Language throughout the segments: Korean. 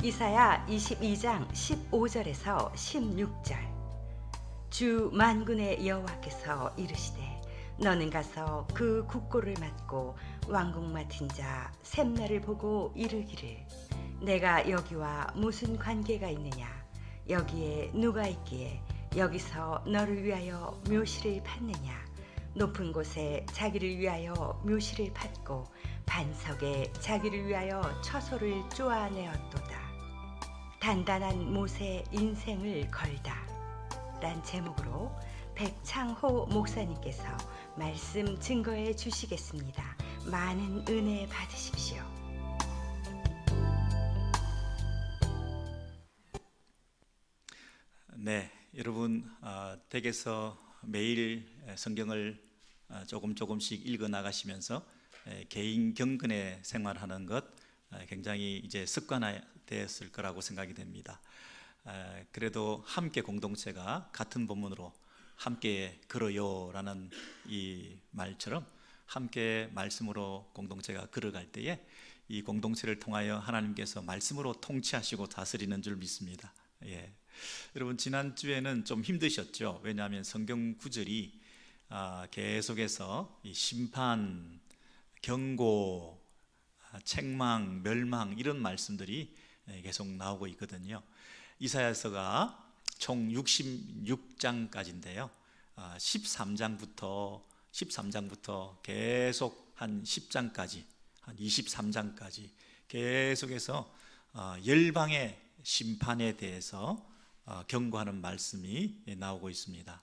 이사야 22장 15절에서 16절. 주 만군의 여호와께서 이르시되 너는 가서 그 국고를 맡고 왕국 맡은 자 셈나를 보고 이르기를 내가 여기와 무슨 관계가 있느냐, 여기에 누가 있기에 여기서 너를 위하여 묘시를 팠느냐, 높은 곳에 자기를 위하여 묘시를 팠고 반석에 자기를 위하여 처소를 쪼아내었도다. 단단한 못에 인생을 걸다 란 제목으로 백창호 목사님께서 말씀 증거해 주시겠습니다. 많은 은혜 받으십시오. 네, 여러분 댁에서 매일 성경을 조금씩 읽어 나가시면서 개인 경건의 생활하는 것 굉장히 이제 습관화되었을 거라고 생각이 됩니다. 그래도 함께 공동체가 같은 본문으로 함께 걸어요라는 이 말처럼 함께 말씀으로 공동체가 걸어갈 때에 이 공동체를 통하여 하나님께서 말씀으로 통치하시고 다스리는 줄 믿습니다. 여러분 지난주에는 좀 힘드셨죠? 왜냐하면 성경 구절이 계속해서 이 심판, 경고, 책망, 멸망 이런 말씀들이 계속 나오고 있거든요. 이사야서가 총 66장까지인데요 13장부터 계속 한 10장까지 한 23장까지 계속해서 열방의 심판에 대해서 경고하는 말씀이 나오고 있습니다.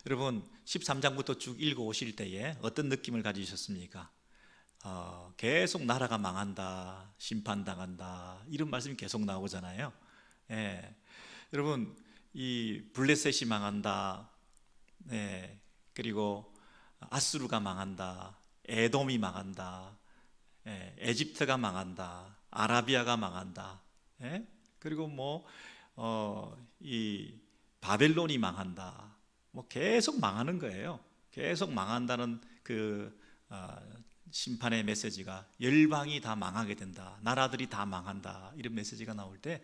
여러분 13장부터 쭉 읽어오실 때에 어떤 느낌을 가지셨습니까? 계속 나라가 망한다, 심판당한다 이런 말씀이 계속 나오잖아요. 여러분 이 블레셋이 망한다, 그리고 아수르가 망한다, 에돔이 망한다, 에집트가 망한다, 아라비아가 망한다, 그리고 이 바벨론이 망한다, 계속 망하는 거예요. 계속 망한다는 그 심판의 메시지가 열방이 다 망하게 된다, 나라들이 다 망한다 이런 메시지가 나올 때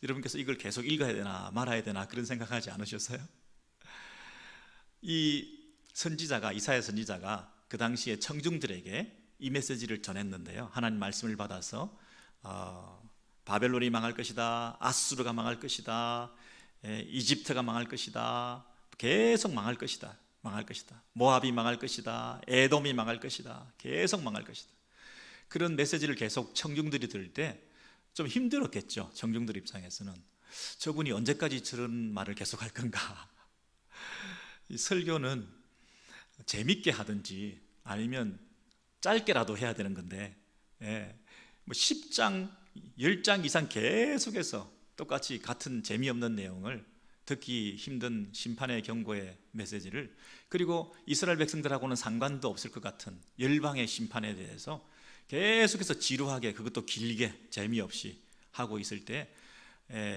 여러분께서 이걸 계속 읽어야 되나 말아야 되나 그런 생각하지 않으셨어요? 이 선지자가 이사야 선지자가 그 당시에 청중들에게 이 메시지를 전했는데요, 하나님 말씀을 받아서 바벨론이 망할 것이다, 아수르가 망할 것이다, 이집트가 망할 것이다, 계속 망할 것이다, 모압이 망할 것이다, 에돔이 망할 것이다, 계속 망할 것이다. 그런 메시지를 계속 청중들이 들을 때 좀 힘들었겠죠. 청중들 입장에서는 저분이 언제까지 저런 말을 계속할 건가. 이 설교는 재밌게 하든지 아니면 짧게라도 해야 되는 건데 10장, 10장 이상 계속해서 똑같이 같은 재미없는 내용을 듣기 힘든 심판의 경고의 메시지를, 그리고 이스라엘 백성들하고는 상관도 없을 것 같은 열방의 심판에 대해서 계속해서 지루하게, 그것도 길게 재미없이 하고 있을 때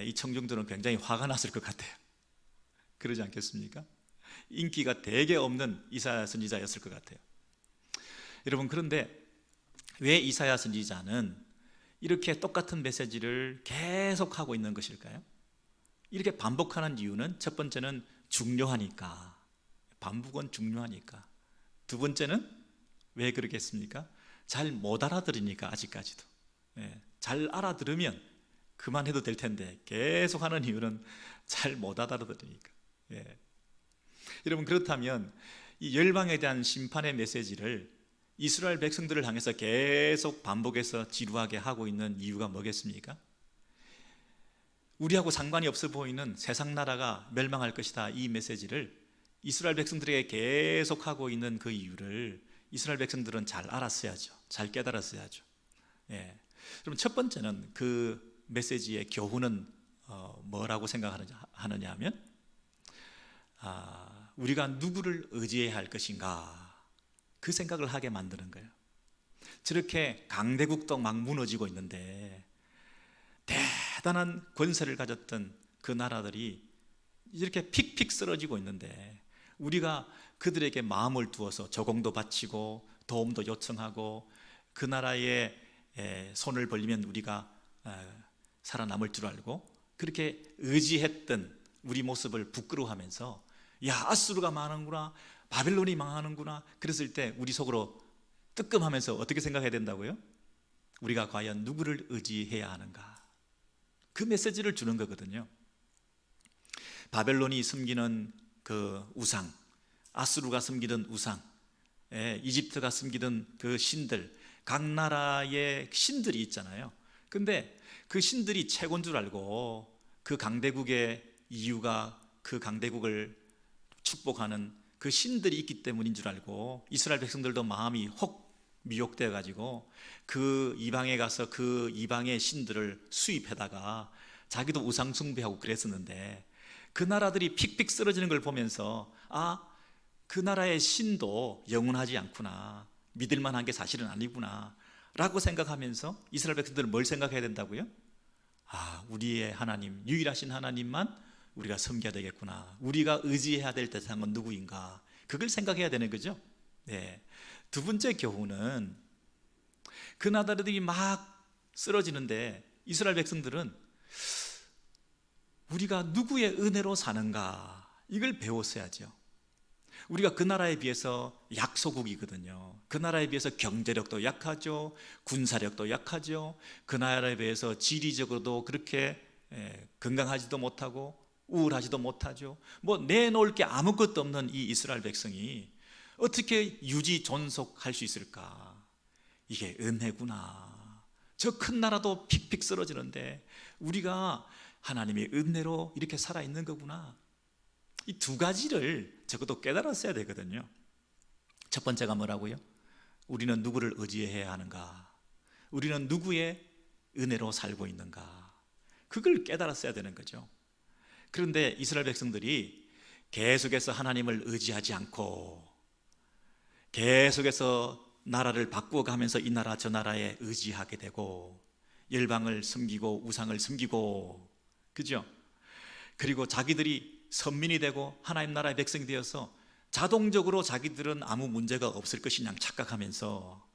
이 청중들은 굉장히 화가 났을 것 같아요. 그러지 않겠습니까? 인기가 되게 없는 이사야 선지자였을 것 같아요. 여러분 그런데 왜 이사야 선지자는 이렇게 똑같은 메시지를 계속 하고 있는 것일까요? 이렇게 반복하는 이유는 첫 번째는 중요하니까, 반복은 중요하니까. 두 번째는 왜 그러겠습니까? 잘 못 알아들으니까. 아직까지도 잘 알아들으면 그만해도 될 텐데 계속 하는 이유는 잘 못 알아들으니까. 여러분 그렇다면 이 열방에 대한 심판의 메시지를 이스라엘 백성들을 향해서 계속 반복해서 지루하게 하고 있는 이유가 뭐겠습니까? 우리하고 상관이 없어 보이는 세상 나라가 멸망할 것이다 이 메시지를 이스라엘 백성들에게 계속 하고 있는 그 이유를 이스라엘 백성들은 잘 알았어야죠. 잘 깨달았어야죠. 그럼 첫 번째는 그 메시지의 교훈은 뭐라고 생각하느냐 하면 우리가 누구를 의지해야 할 것인가 그 생각을 하게 만드는 거예요. 저렇게 강대국도 막 무너지고 있는데 대단한 권세를 가졌던 그 나라들이 이렇게 픽픽 쓰러지고 있는데 우리가 그들에게 마음을 두어서 조공도 바치고 도움도 요청하고 그 나라에 손을 벌리면 우리가 살아남을 줄 알고 그렇게 의지했던 우리 모습을 부끄러워하면서 야, 아수르가 망하는구나, 바벨론이 망하는구나 그랬을 때 우리 속으로 뜨끔하면서 어떻게 생각해야 된다고요? 우리가 과연 누구를 의지해야 하는가? 그 메시지를 주는 거거든요. 바벨론이 숨기는 그 우상, 아수르가 숨기던 우상, 이집트가 숨기던 그 신들, 각 나라의 신들이 있잖아요. 근데 그 신들이 최고인 줄 알고 그 강대국의 이유가 그 강대국을 축복하는 그 신들이 있기 때문인 줄 알고 이스라엘 백성들도 마음이 혹 미혹되어 가지고 그 이방에 가서 그 이방의 신들을 수입해다가 자기도 우상 숭배하고 그랬었는데 그 나라들이 픽픽 쓰러지는 걸 보면서 아, 그 나라의 신도 영원하지 않구나, 믿을 만한 게 사실은 아니구나 라고 생각하면서 이스라엘 백성들은 뭘 생각해야 된다고요? 아, 우리의 하나님, 유일하신 하나님만 우리가 섬겨야 되겠구나, 우리가 의지해야 될 대상은 누구인가, 그걸 생각해야 되는 거죠. 네. 두 번째 교훈은 그 나라들이 막 쓰러지는데 이스라엘 백성들은 우리가 누구의 은혜로 사는가, 이걸 배웠어야죠. 우리가 그 나라에 비해서 약소국이거든요. 그 나라에 비해서 경제력도 약하죠, 군사력도 약하죠, 그 나라에 비해서 지리적으로도 그렇게 건강하지도 못하고 우울하지도 못하죠. 뭐 내놓을 게 아무것도 없는 이 이스라엘 백성이 어떻게 유지 존속할 수 있을까? 이게 은혜구나. 저 큰 나라도 픽픽 쓰러지는데 우리가 하나님의 은혜로 이렇게 살아있는 거구나. 이 두 가지를 적어도 깨달았어야 되거든요. 첫 번째가 뭐라고요? 우리는 누구를 의지해야 하는가? 우리는 누구의 은혜로 살고 있는가? 그걸 깨달았어야 되는 거죠. 그런데 이스라엘 백성들이 계속해서 하나님을 의지하지 않고 계속해서 나라를 바꾸어 가면서 이 나라 저 나라에 의지하게 되고 열방을 섬기고 우상을 섬기고, 그죠? 그리고 자기들이 선민이 되고 하나님 나라의 백성이 되어서 자동적으로 자기들은 아무 문제가 없을 것이냐 착각하면서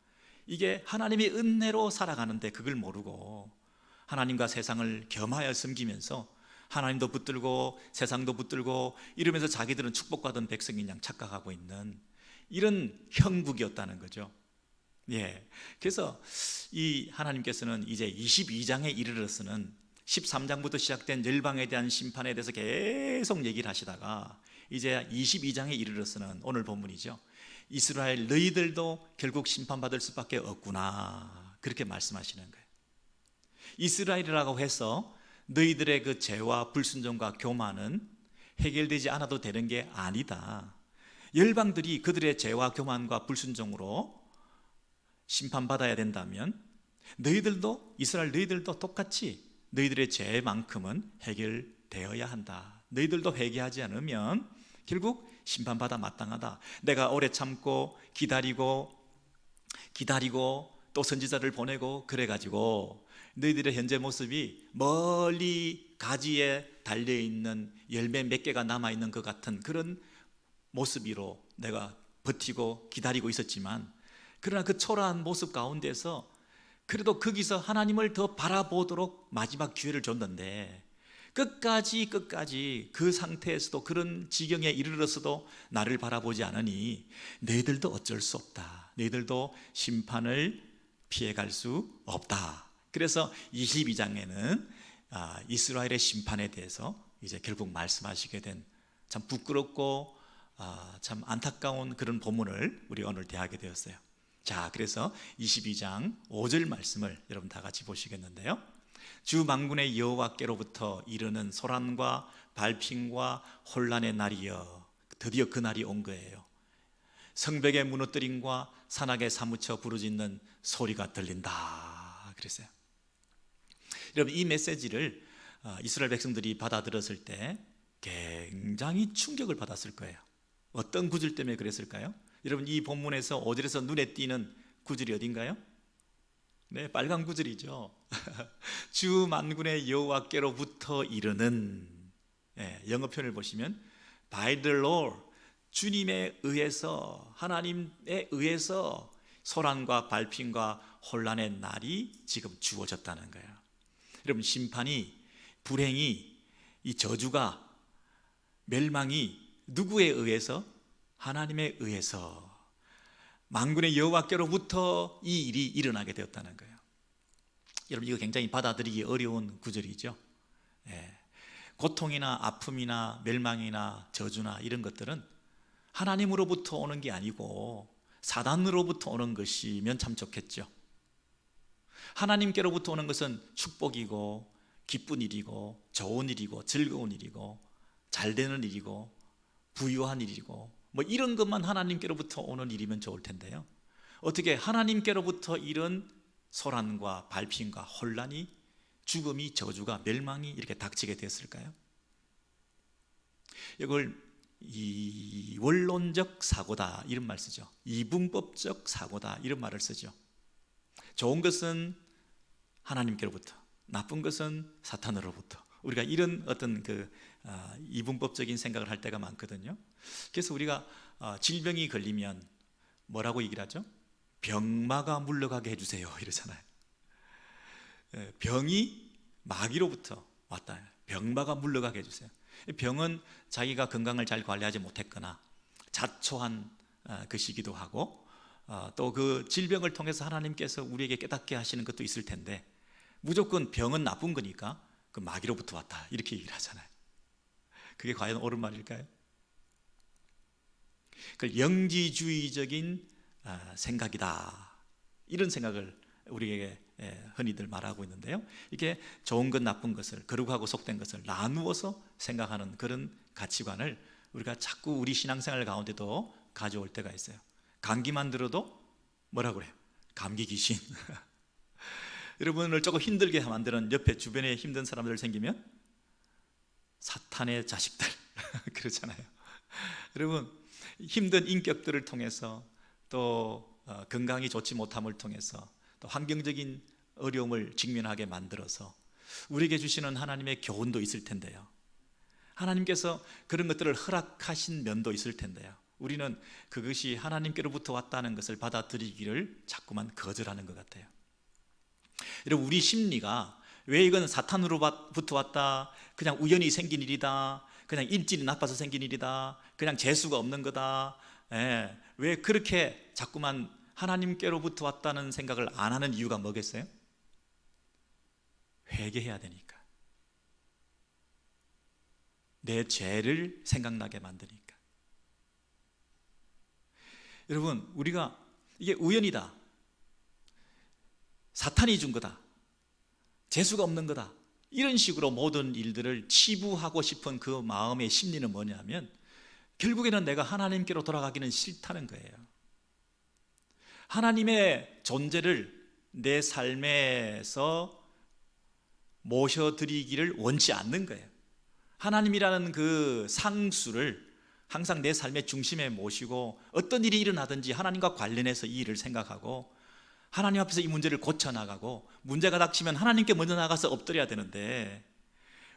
이게 하나님의 은혜로 살아가는데 그걸 모르고 하나님과 세상을 겸하여 섬기면서 하나님도 붙들고 세상도 붙들고 이러면서 자기들은 축복받은 백성인 양 착각하고 있는 이런 형국이었다는 거죠. 예. 그래서 이 하나님께서는 이제 22장에 이르러서는 13장부터 시작된 열방에 대한 심판에 대해서 계속 얘기를 하시다가 이제 22장에 이르러서는 오늘 본문이죠. 이스라엘 너희들도 결국 심판받을 수밖에 없구나, 그렇게 말씀하시는 거예요. 이스라엘이라고 해서 너희들의 그 죄와 불순종과 교만은 해결되지 않아도 되는 게 아니다. 열방들이 그들의 죄와 교만과 불순종으로 심판받아야 된다면 너희들도, 이스라엘 너희들도 똑같이 너희들의 죄만큼은 해결되어야 한다. 너희들도 회개하지 않으면 결국 심판받아 마땅하다. 내가 오래 참고 기다리고 또 선지자를 보내고 그래가지고 너희들의 현재 모습이 멀리 가지에 달려있는 열매 몇 개가 남아있는 것 같은 그런 모습으로 내가 버티고 기다리고 있었지만, 그러나 그 초라한 모습 가운데서 그래도 거기서 하나님을 더 바라보도록 마지막 기회를 줬는데 끝까지 그 상태에서도 그런 지경에 이르러서도 나를 바라보지 않으니 너희들도 어쩔 수 없다. 너희들도 심판을 피해갈 수 없다. 그래서 22장에는 이스라엘의 심판에 대해서 이제 결국 말씀하시게 된 참 부끄럽고 참 안타까운 그런 본문을 우리 오늘 대하게 되었어요. 자, 그래서 22장 5절 말씀을 여러분 다 같이 보시겠는데요. 주 만군의 여호와께로부터 이르는 소란과 발핀과 혼란의 날이여, 드디어 그 날이 온 거예요. 성벽의 무너뜨림과 산악에 사무쳐 부르짖는 소리가 들린다 그랬어요. 여러분, 이 메시지를 이스라엘 백성들이 받아들였을 때 굉장히 충격을 받았을 거예요. 어떤 구절 때문에 그랬을까요? 여러분, 이 본문에서 5절에서 눈에 띄는 구절이 어딘가요? 네, 빨간 구절이죠. 주 만군의 여호와께로부터 이르는, 영어 표현을 보시면 by the Lord, 주님에 의해서, 하나님에 의해서 소란과 발핀과 혼란의 날이 지금 주어졌다는 거예요. 여러분, 심판이, 불행이, 이 저주가, 멸망이 누구에 의해서? 하나님에 의해서 만군의 여호와께로부터 이 일이 일어나게 되었다는 거예요. 여러분, 이거 굉장히 받아들이기 어려운 구절이죠. 예. 고통이나 아픔이나 멸망이나 저주나 이런 것들은 하나님으로부터 오는 게 아니고 사단으로부터 오는 것이면 참 좋겠죠. 하나님께로부터 오는 것은 축복이고 기쁜 일이고 좋은 일이고 즐거운 일이고 잘 되는 일이고 부유한 일이고 뭐 이런 것만 하나님께로부터 오는 일이면 좋을 텐데요, 어떻게 하나님께로부터 이런 소란과 발핀과 혼란이, 죽음이, 저주가, 멸망이 이렇게 닥치게 됐을까요? 이걸 이원론적 사고다 이런 말 쓰죠. 이분법적 사고다 이런 말을 쓰죠. 좋은 것은 하나님께로부터, 나쁜 것은 사탄으로부터, 우리가 이런 어떤 이분법적인 생각을 할 때가 많거든요. 그래서 우리가 질병이 걸리면 뭐라고 얘기를 하죠? 병마가 물러가게 해주세요 이러잖아요. 병이 마귀로부터 왔다, 병마가 물러가게 해주세요. 병은 자기가 건강을 잘 관리하지 못했거나 자초한 것이기도 하고, 또 그 질병을 통해서 하나님께서 우리에게 깨닫게 하시는 것도 있을 텐데, 무조건 병은 나쁜 거니까 그 마귀로부터 왔다 이렇게 얘기를 하잖아요. 그게 과연 옳은 말일까요? 그 영지주의적인 생각이다 이런 생각을 우리에게 흔히들 말하고 있는데요, 이게 좋은 것 나쁜 것을, 거룩하고 속된 것을 나누어서 생각하는 그런 가치관을 우리가 자꾸 우리 신앙생활 가운데도 가져올 때가 있어요. 감기만 들어도 뭐라고 그래요? 감기 귀신. 여러분을 조금 힘들게 만드는, 옆에 주변에 힘든 사람들 생기면 사탄의 자식들 그렇잖아요. 여러분, 힘든 인격들을 통해서, 또 건강이 좋지 못함을 통해서, 또 환경적인 어려움을 직면하게 만들어서 우리에게 주시는 하나님의 교훈도 있을 텐데요, 하나님께서 그런 것들을 허락하신 면도 있을 텐데요, 우리는 그것이 하나님께로부터 왔다는 것을 받아들이기를 자꾸만 거절하는 것 같아요. 여러분, 우리 심리가 왜 이건 사탄으로부터 왔다, 그냥 우연히 생긴 일이다, 그냥 인질이 나빠서 생긴 일이다, 그냥 재수가 없는 거다, 왜 그렇게 자꾸만 하나님께로부터 왔다는 생각을 안 하는 이유가 뭐겠어요? 회개해야 되니까, 내 죄를 생각나게 만드니까. 여러분, 우리가 이게 우연이다, 사탄이 준 거다, 재수가 없는 거다, 이런 식으로 모든 일들을 치부하고 싶은 그 마음의 심리는 뭐냐면, 결국에는 내가 하나님께로 돌아가기는 싫다는 거예요. 하나님의 존재를 내 삶에서 모셔드리기를 원치 않는 거예요. 하나님이라는 그 상수를 항상 내 삶의 중심에 모시고, 어떤 일이 일어나든지 하나님과 관련해서 이 일을 생각하고, 하나님 앞에서 이 문제를 고쳐나가고, 문제가 닥치면 하나님께 먼저 나가서 엎드려야 되는데,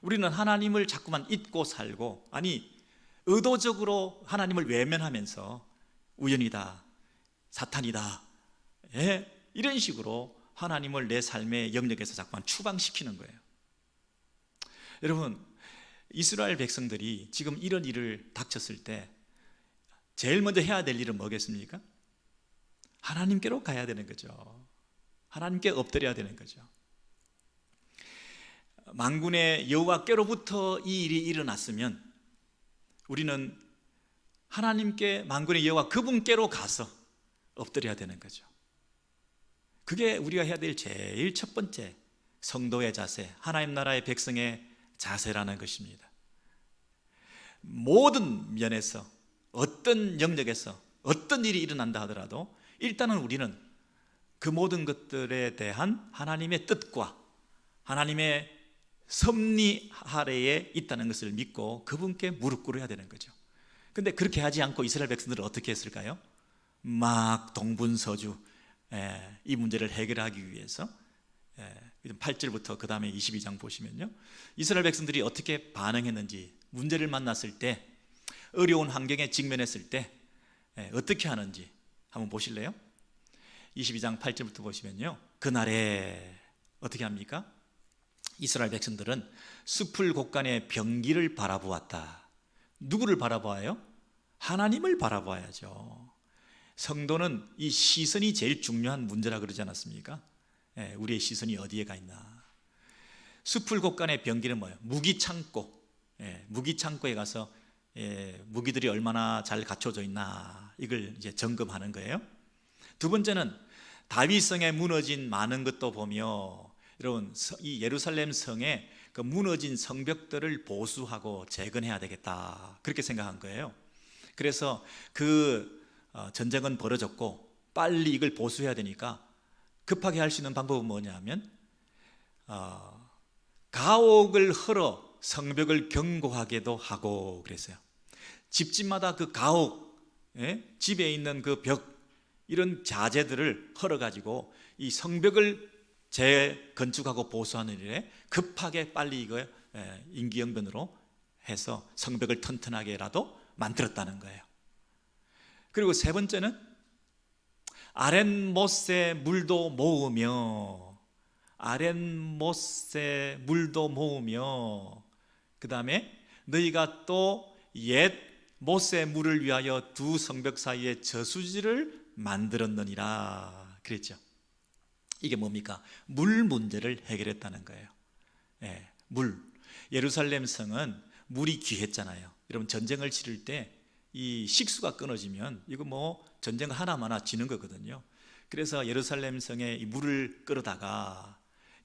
우리는 하나님을 자꾸만 잊고 살고, 아니 의도적으로 하나님을 외면하면서 우연이다, 사탄이다, 이런 식으로 하나님을 내 삶의 영역에서 자꾸만 추방시키는 거예요. 여러분, 이스라엘 백성들이 지금 이런 일을 닥쳤을 때 제일 먼저 해야 될 일은 뭐겠습니까? 하나님께로 가야 되는 거죠. 하나님께 엎드려야 되는 거죠. 만군의 여호와께로부터 이 일이 일어났으면 우리는 하나님께, 만군의 여호와 그분께로 가서 엎드려야 되는 거죠. 그게 우리가 해야 될 제일 첫 번째 성도의 자세, 하나님 나라의 백성의 자세라는 것입니다. 모든 면에서, 어떤 영역에서 어떤 일이 일어난다 하더라도 일단은 우리는 그 모든 것들에 대한 하나님의 뜻과 하나님의 섭리 아래에 있다는 것을 믿고 그분께 무릎 꿇어야 되는 거죠. 근데 그렇게 하지 않고 이스라엘 백성들은 어떻게 했을까요? 막 동분서주, 이 문제를 해결하기 위해서 8절부터 그 다음에 22장 보시면요, 이스라엘 백성들이 어떻게 반응했는지, 문제를 만났을 때, 어려운 환경에 직면했을 때 어떻게 하는지 한번 보실래요? 22장 8절부터 보시면요, 그날에 어떻게 합니까? 이스라엘 백성들은 숲을 곳간의 병기를 바라보았다. 누구를 바라봐요? 하나님을 바라봐야죠. 성도는 이 시선이 제일 중요한 문제라 그러지 않았습니까? 우리의 시선이 어디에 가 있나. 숲을 곳간의 병기는 뭐예요? 무기창고. 무기창고에 가서 무기들이 얼마나 잘 갖춰져 있나 이걸 이제 점검하는 거예요. 두 번째는 다윗성에 무너진 많은 것도 보며, 여러분 이 예루살렘 성에 그 무너진 성벽들을 보수하고 재건해야 되겠다 그렇게 생각한 거예요. 그래서 그 전쟁은 벌어졌고 빨리 이걸 보수해야 되니까 급하게 할 수 있는 방법은 뭐냐면 가옥을 헐어 성벽을 견고하게도 하고 그랬어요. 집집마다 그 가옥, 집에 있는 그 벽, 이런 자재들을 헐어가지고 이 성벽을 재건축하고 보수하는 일에 급하게 빨리 이거 임기응변으로 해서 성벽을 튼튼하게라도 만들었다는 거예요. 그리고 세 번째는 아랫못에 물도 모으며, 아랫못에 물도 모으며, 그 다음에 너희가 또 옛 못의 물을 위하여 두 성벽 사이에 저수지를 만들었느니라 그랬죠. 이게 뭡니까? 물 문제를 해결했다는 거예요. 물. 예루살렘 성은 물이 귀했잖아요. 여러분 전쟁을 치를 때 이 식수가 끊어지면 이거 뭐 전쟁 하나마나 지는 거거든요. 그래서 예루살렘 성에 이 물을 끌어다가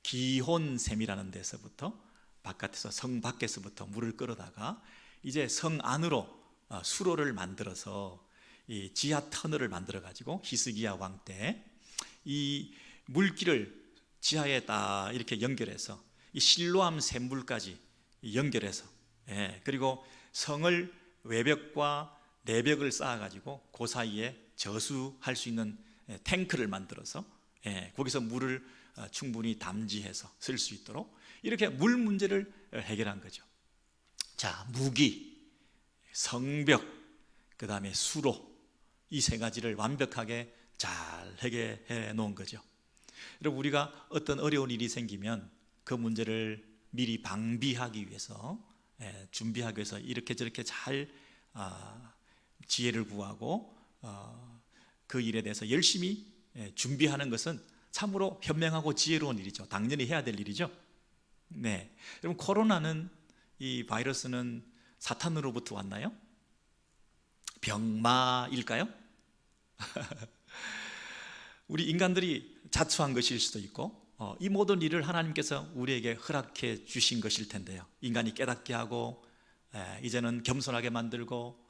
기혼샘이라는 데서부터 바깥에서, 성 밖에서부터 물을 끌어다가 이제 성 안으로 수로를 만들어서 이 지하 터널을 만들어 가지고 히스기야 왕 때 이 물길을 지하에 딱 이렇게 연결해서 이 실로암 샘물까지 연결해서, 그리고 성을 외벽과 내벽을 쌓아 가지고 그 사이에 저수할 수 있는 탱크를 만들어서 거기서 물을 충분히 담지해서 쓸 수 있도록 이렇게 물 문제를 해결한 거죠. 자, 무기, 성벽, 그 다음에 수로, 이 세 가지를 완벽하게 잘 해결해 놓은 거죠. 여러분 우리가 어떤 어려운 일이 생기면 그 문제를 미리 방비하기 위해서, 준비하기 위해서 이렇게 저렇게 잘 지혜를 구하고 그 일에 대해서 열심히 준비하는 것은 참으로 현명하고 지혜로운 일이죠. 당연히 해야 될 일이죠. 네, 여러분 코로나는, 이 바이러스는 사탄으로부터 왔나요? 병마일까요? 우리 인간들이 자초한 것일 수도 있고, 이 모든 일을 하나님께서 우리에게 허락해 주신 것일 텐데요. 인간이 깨닫게 하고 이제는 겸손하게 만들고,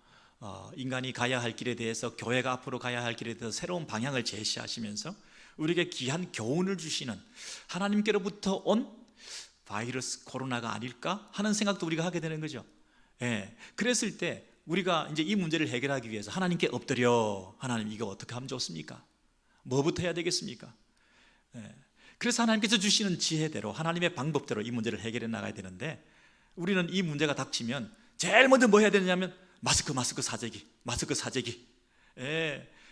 인간이 가야 할 길에 대해서, 교회가 앞으로 가야 할 길에 대해서 새로운 방향을 제시하시면서 우리에게 귀한 교훈을 주시는 하나님께로부터 온 바이러스 코로나가 아닐까 하는 생각도 우리가 하게 되는 거죠. 그랬을 때 우리가 이제 이 문제를 해결하기 위해서 하나님께 엎드려, 하나님 이거 어떻게 하면 좋습니까? 뭐부터 해야 되겠습니까? 그래서 하나님께서 주시는 지혜대로, 하나님의 방법대로 이 문제를 해결해 나가야 되는데, 우리는 이 문제가 닥치면 제일 먼저 뭐 해야 되냐면 마스크 사재기, 마스크 사재기.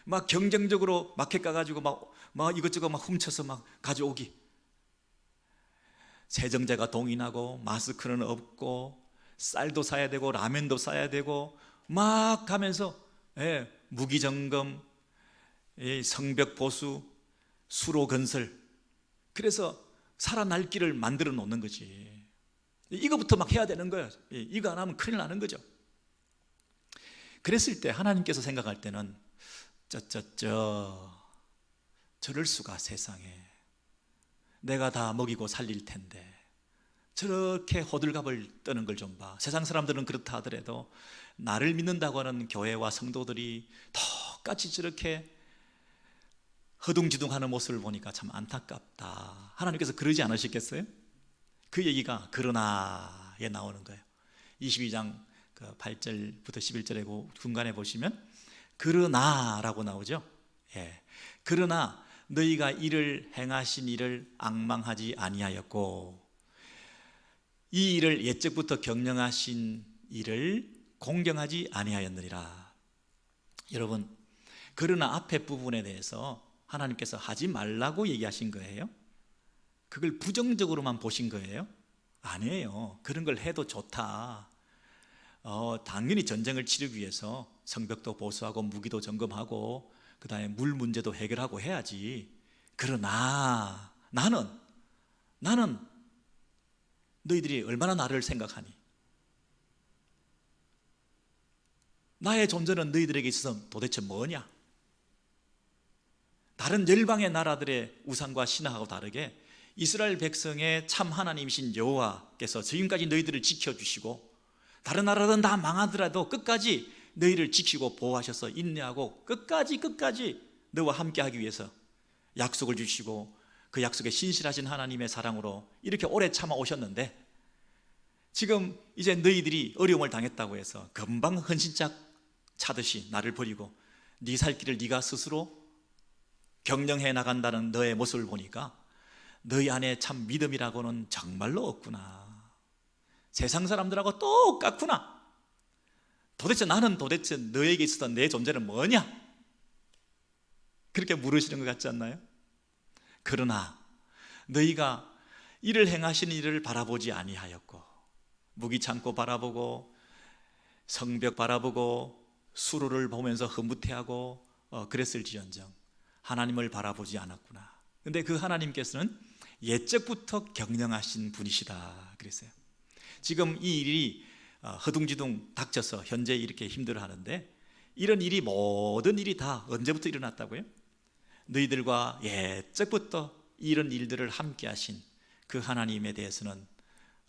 막 경쟁적으로 마켓 가가지고 막 이것저것 막 훔쳐서 막 가져오기. 세정제가 동인하고 마스크는 없고 쌀도 사야 되고 라면도 사야 되고 막 가면서 무기 점검, 성벽 보수, 수로 건설. 그래서 살아날 길을 만들어 놓는 거지. 이거부터 막 해야 되는 거예요. 이거 안 하면 큰일 나는 거죠. 그랬을 때 하나님께서 생각할 때는 저럴 수가, 세상에 내가 다 먹이고 살릴 텐데 저렇게 호들갑을 떠는 걸 좀 봐. 세상 사람들은 그렇다 하더라도 나를 믿는다고 하는 교회와 성도들이 똑같이 저렇게 허둥지둥하는 모습을 보니까 참 안타깝다. 하나님께서 그러지 않으셨겠어요? 그 얘기가 그러나에 나오는 거예요. 22장 8절부터 11절에 중간에 보시면 그러나라고 나오죠. 그러나 너희가 이를 행하신 일을 앙망하지 아니하였고 이 일을 옛적부터 경영하신 일을 공경하지 아니하였느니라. 여러분, 그러나 앞에 부분에 대해서 하나님께서 하지 말라고 얘기하신 거예요? 그걸 부정적으로만 보신 거예요? 아니에요. 그런 걸 해도 좋다. 당연히 전쟁을 치르기 위해서 성벽도 보수하고 무기도 점검하고 그다음에 물 문제도 해결하고 해야지. 그러나 나는 너희들이 얼마나 나를 생각하니? 나의 존재는 너희들에게 있어서 도대체 뭐냐? 다른 열방의 나라들의 우상과 신화하고 다르게 이스라엘 백성의 참 하나님이신 여호와께서 지금까지 너희들을 지켜주시고 다른 나라들은 다 망하더라도 끝까지 너희를 지키고 보호하셔서 인내하고 끝까지 너와 함께하기 위해서 약속을 주시고 그 약속에 신실하신 하나님의 사랑으로 이렇게 오래 참아 오셨는데 지금 이제 너희들이 어려움을 당했다고 해서 금방 헌신짝 차듯이 나를 버리고 네 살 길을 네가 스스로 경영해 나간다는 너의 모습을 보니까 너희 안에 참 믿음이라고는 정말로 없구나. 세상 사람들하고 똑같구나. 도대체 너에게 있었던 내 존재는 뭐냐? 그렇게 물으시는 것 같지 않나요? 그러나 너희가 이를 행하시는 이를 바라보지 아니하였고 무기 창고 바라보고 성벽 바라보고 수로를 보면서 흐뭇해하고 그랬을지언정 하나님을 바라보지 않았구나. 근데 그 하나님께서는 옛적부터 경영하신 분이시다 그랬어요. 지금 이 일이 허둥지둥 닥쳐서 현재 이렇게 힘들어하는데 이런 일이 모든 일이 다 언제부터 일어났다고요? 너희들과 옛적부터 이런 일들을 함께 하신 그 하나님에 대해서는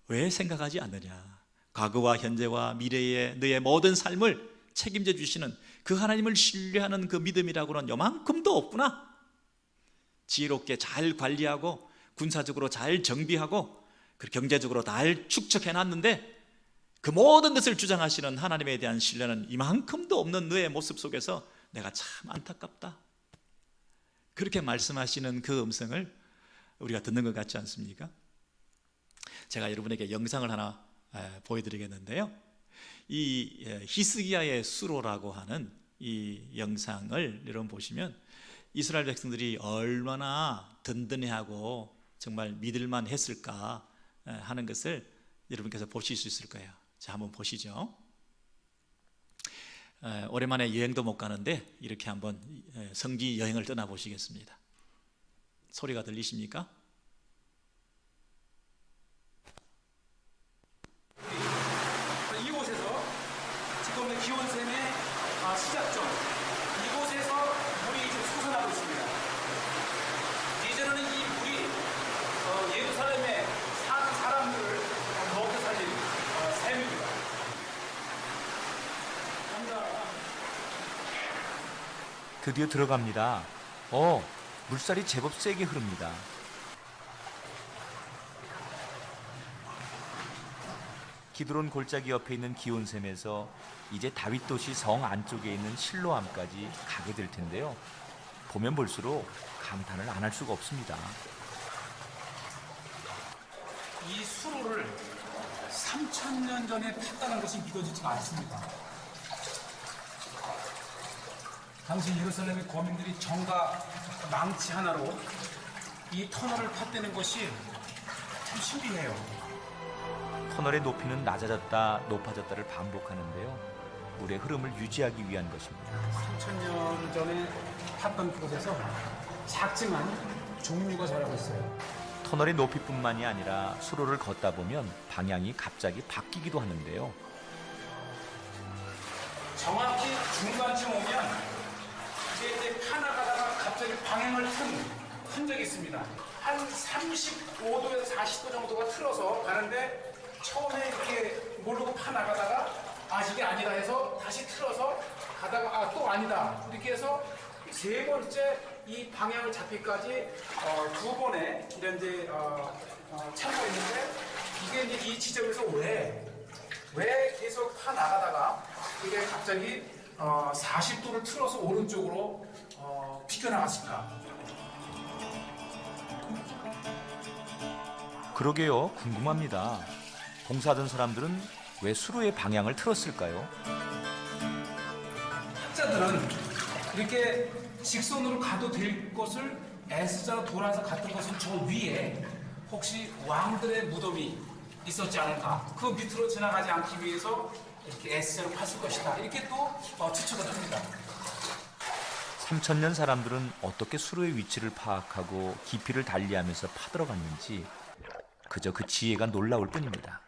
왜 생각하지 않느냐? 과거와 현재와 미래의 너의 모든 삶을 책임져 주시는 그 하나님을 신뢰하는 그 믿음이라고는 요만큼도 없구나. 지혜롭게 잘 관리하고 군사적으로 잘 정비하고 경제적으로 잘 축적해 놨는데 그 모든 것을 주장하시는 하나님에 대한 신뢰는 이만큼도 없는 너의 모습 속에서 내가 참 안타깝다. 그렇게 말씀하시는 그 음성을 우리가 듣는 것 같지 않습니까? 제가 여러분에게 영상을 하나 보여드리겠는데요. 이 히스기야의 수로라고 하는 이 영상을 여러분 보시면 이스라엘 백성들이 얼마나 든든해하고 정말 믿을만 했을까 하는 것을 여러분께서 보실 수 있을 거예요. 자, 한번 보시죠. 오랜만에 여행도 못 가는데 이렇게 한번 성지 여행을 떠나보시겠습니다. 소리가 들리십니까? 이곳에서 지금 기원샘의 시작점 이곳에서 물이 지금 솟아나고 있습니다. 예전에는 이 물이 예루살렘에 사는 사람들을 먹여 살린 샘입니다. 드디어 들어갑니다. 물살이 제법 세게 흐릅니다. 기드론 골짜기 옆에 있는 기온샘에서 이제 다윗 도시 성 안쪽에 있는 실로암까지 가게 될 텐데요. 보면 볼수록 감탄을 안 할 수가 없습니다. 이 수로를 3,000년 전에 탔다는 것이 믿어지지가 않습니다. 당시 예루살렘의 거민들이 정가 망치 하나로 이 터널을 팠다는 것이 참 신비해요. 터널의 높이는 낮아졌다 높아졌다를 반복하는데요. 물의 흐름을 유지하기 위한 것입니다. 3,000년 전에 탔던 그곳에서 작지만 종류가 자라고 있어요. 터널의 높이뿐만이 아니라 수로를 걷다 보면 방향이 갑자기 바뀌기도 하는데요. 정확히 중간쯤 오면 이제 파나가다가 갑자기 방향을 튼 흔적이 있습니다. 한 35도에서 40도 정도가 틀어서 가는데 처음에 이렇게 모르고 파나가다가 이게 아니다 해서 다시 틀어서 가다가 또 아니다 이렇게 해서 세 번째 이 방향을 잡기까지 두 번의 이런 이제 참고 있는데 이게 이제 이 지점에서 왜 계속 파나가다가 이게 갑자기 40도를 틀어서 오른쪽으로 비껴나갔을까? 그러게요. 궁금합니다. 봉사하던 사람들은 왜 수로의 방향을 틀었을까요? 학자들은 이렇게 직선으로 가도 될 것을 S자로 돌아서 갔던 것은 저 위에 혹시 왕들의 무덤이 있었지 않을까. 그 밑으로 지나가지 않기 위해서 이렇게 S자로 팠을 것이다. 이렇게 또 추측을 합니다. 3000년 사람들은 어떻게 수로의 위치를 파악하고 깊이를 달리하면서 파들어갔는지 그저 그 지혜가 놀라울 뿐입니다.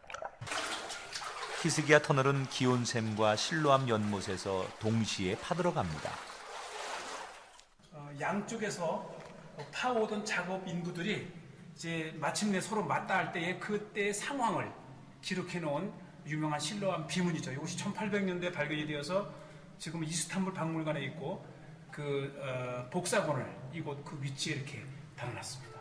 히스기야 터널은 기온샘과 실로암 연못에서 동시에 파들어갑니다. 양쪽에서 파오던 작업 인부들이 이제 마침내 서로 맞닿을 때의 그때의 상황을 기록해 놓은 유명한 실로암 비문이죠. 이것이 1800년대에 발견이 되어서 지금 이스탄불 박물관에 있고 그 복사본을 이곳 그 위치에 이렇게 달아놨습니다.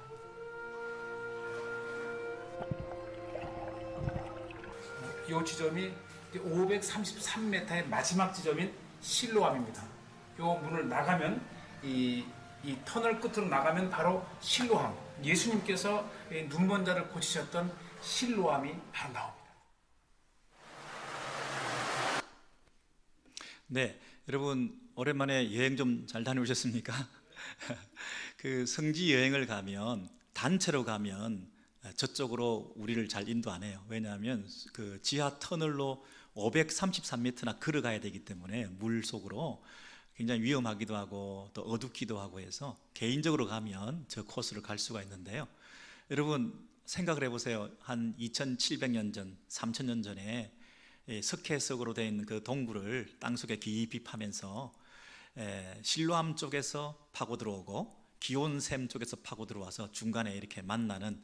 이 지점이 533m의 마지막 지점인 실로암입니다. 이 문을 나가면 이 터널 끝으로 나가면 바로 실로암, 예수님께서 눈먼자를 고치셨던 실로암이 바로 나옵니다. 네, 여러분 오랜만에 여행 좀 잘 다녀오셨습니까? 그 성지 여행을 가면 단체로 가면 저쪽으로 우리를 잘 인도 안 해요. 왜냐하면 그 지하 터널로 533m나 걸어가야 되기 때문에 물 속으로 굉장히 위험하기도 하고 또 어둡기도 하고 해서 개인적으로 가면 저 코스를 갈 수가 있는데요. 여러분 생각을 해보세요. 한 2700년 전, 3000년 전에 석회석으로 되어 있는 그 동굴을 땅속에 깊이 파면서 실로암 쪽에서 파고 들어오고 기온샘 쪽에서 파고 들어와서 중간에 이렇게 만나는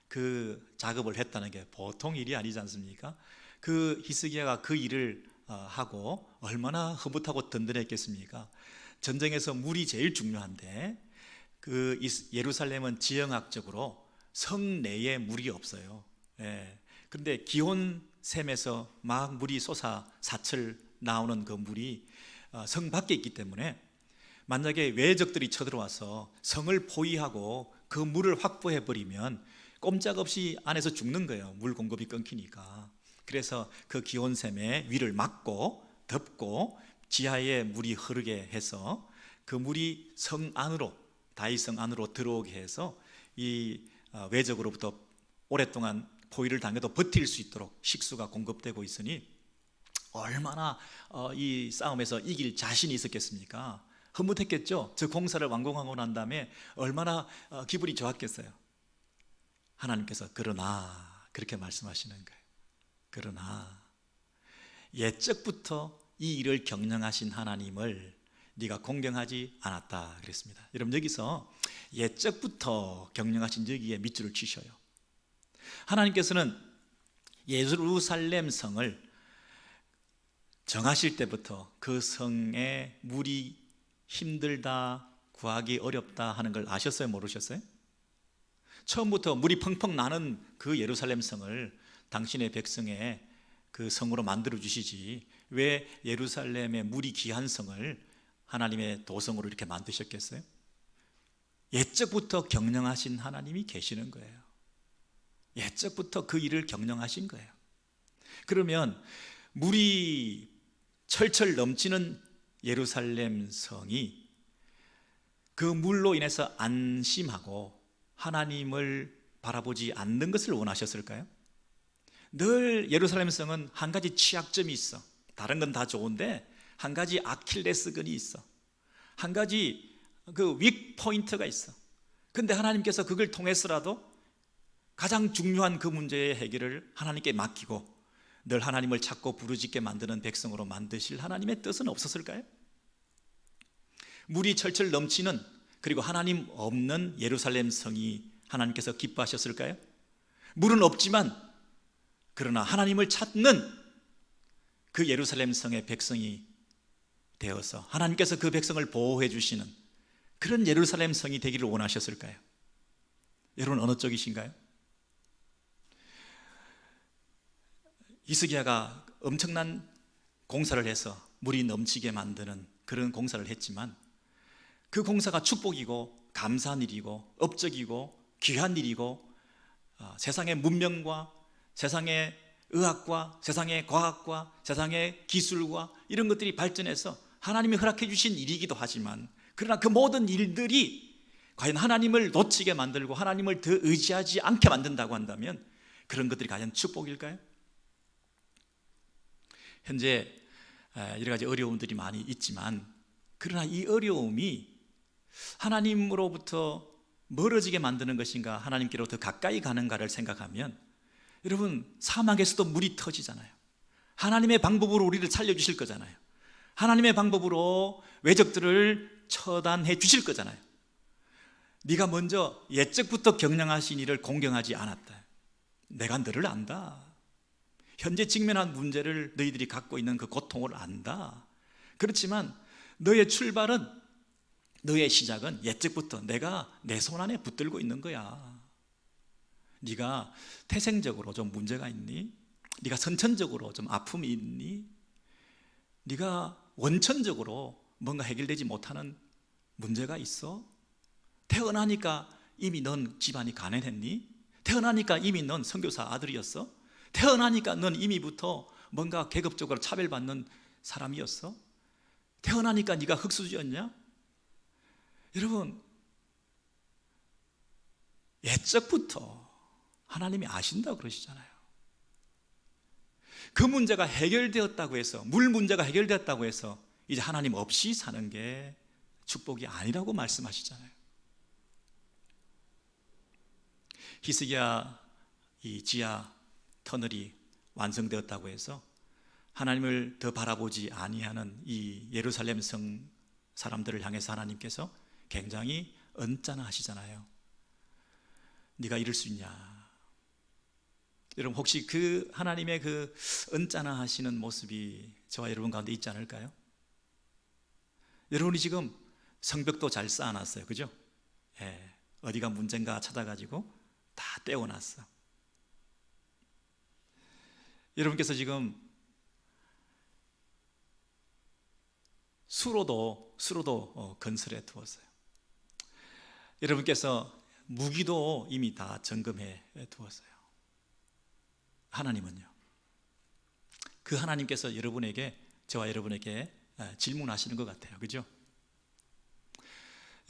그 작업을 했다는 게 보통 일이 아니지 않습니까? 그 히스기야가 그 일을 하고 얼마나 흐뭇하고 든든했겠습니까? 전쟁에서 물이 제일 중요한데 그 예루살렘은 지형학적으로 성 내에 물이 없어요. 그런데 기온샘에서 막 물이 솟아사철 나오는 그 물이 성 밖에 있기 때문에 만약에 외적들이 쳐들어와서 성을 포위하고 그 물을 확보해 버리면 꼼짝없이 안에서 죽는 거예요. 물 공급이 끊기니까. 그래서 그 기온샘의 위를 막고 덮고 지하에 물이 흐르게 해서 그 물이 성 안으로, 다윗성 안으로 들어오게 해서 이 외적으로부터 오랫동안 포위를 당해도 버틸 수 있도록 식수가 공급되고 있으니 얼마나 이 싸움에서 이길 자신이 있었겠습니까? 흐뭇했겠죠. 저 공사를 완공하고 난 다음에 얼마나 기분이 좋았겠어요. 하나님께서 그러나 그렇게 말씀하시는 거예요. 그러나 옛적부터 이 일을 경영하신 하나님을 네가 공경하지 않았다 그랬습니다. 여러분 여기서 옛적부터 경영하신 여기에 밑줄을 치셔요. 하나님께서는 예루살렘 성을 정하실 때부터 그 성에 물이 힘들다, 구하기 어렵다 하는 걸 아셨어요? 모르셨어요? 처음부터 물이 펑펑 나는 그 예루살렘 성을 당신의 백성의 그 성으로 만들어 주시지 왜 예루살렘의 물이 귀한 성을 하나님의 도성으로 이렇게 만드셨겠어요? 옛적부터 경영하신 하나님이 계시는 거예요. 옛적부터 그 일을 경영하신 거예요. 그러면 물이 철철 넘치는 예루살렘 성이 그 물로 인해서 안심하고 하나님을 바라보지 않는 것을 원하셨을까요? 늘 예루살렘 성은 한 가지 취약점이 있어. 다른 건 다 좋은데 한 가지 아킬레스건이 있어. 한 가지 그 윅 포인트가 있어. 근데 하나님께서 그걸 통해서라도 가장 중요한 그 문제의 해결을 하나님께 맡기고 늘 하나님을 찾고 부르짖게 만드는 백성으로 만드실 하나님의 뜻은 없었을까요? 물이 철철 넘치는 그리고 하나님 없는 예루살렘 성이 하나님께서 기뻐하셨을까요? 물은 없지만 그러나 하나님을 찾는 그 예루살렘 성의 백성이 되어서 하나님께서 그 백성을 보호해 주시는 그런 예루살렘 성이 되기를 원하셨을까요? 여러분 어느 쪽이신가요? 히스기야가 엄청난 공사를 해서 물이 넘치게 만드는 그런 공사를 했지만 그 공사가 축복이고 감사한 일이고 업적이고 귀한 일이고 세상의 문명과 세상의 의학과 세상의 과학과 세상의 기술과 이런 것들이 발전해서 하나님이 허락해 주신 일이기도 하지만 그러나 그 모든 일들이 과연 하나님을 놓치게 만들고 하나님을 더 의지하지 않게 만든다고 한다면 그런 것들이 과연 축복일까요? 현재 여러 가지 어려움들이 많이 있지만, 그러나 이 어려움이 하나님으로부터 멀어지게 만드는 것인가, 하나님께로 더 가까이 가는가를 생각하면, 여러분, 사막에서도 물이 터지잖아요. 하나님의 방법으로 우리를 살려주실 거잖아요. 하나님의 방법으로 외적들을 처단해 주실 거잖아요. 네가 먼저 옛적부터 경영하신 이를 공경하지 않았다. 내가 너를 안다. 현재 직면한 문제를 너희들이 갖고 있는 그 고통을 안다. 그렇지만 너의 출발은, 너의 시작은 옛적부터 내가 내 손 안에 붙들고 있는 거야. 네가 태생적으로 좀 문제가 있니? 네가 선천적으로 좀 아픔이 있니? 네가 원천적으로 뭔가 해결되지 못하는 문제가 있어? 태어나니까 이미 넌 집안이 가난했니? 태어나니까 이미 넌 선교사 아들이었어? 태어나니까 넌 이미부터 뭔가 계급적으로 차별받는 사람이었어? 태어나니까 네가 흙수저였냐? 여러분, 옛적부터 하나님이 아신다고 그러시잖아요. 그 문제가 해결되었다고 해서, 물 문제가 해결되었다고 해서 이제 하나님 없이 사는 게 축복이 아니라고 말씀하시잖아요. 히스기야 이 지하 터널이 완성되었다고 해서 하나님을 더 바라보지 아니하는 이 예루살렘 성 사람들을 향해서 하나님께서 굉장히 언짢아하시잖아요. 네가 이럴 수 있냐? 여러분, 혹시 그 하나님의 그 언짢아하시는 모습이 저와 여러분 가운데 있지 않을까요? 여러분이 지금 성벽도 잘 쌓아놨어요, 그죠? 예, 어디가 문제인가 찾아가지고 다 떼어놨어. 여러분께서 지금 수로도 건설해 두었어요. 여러분께서 무기도 이미 다 점검해 두었어요. 하나님은요, 그 하나님께서 여러분에게, 저와 여러분에게 질문하시는 것 같아요, 그죠?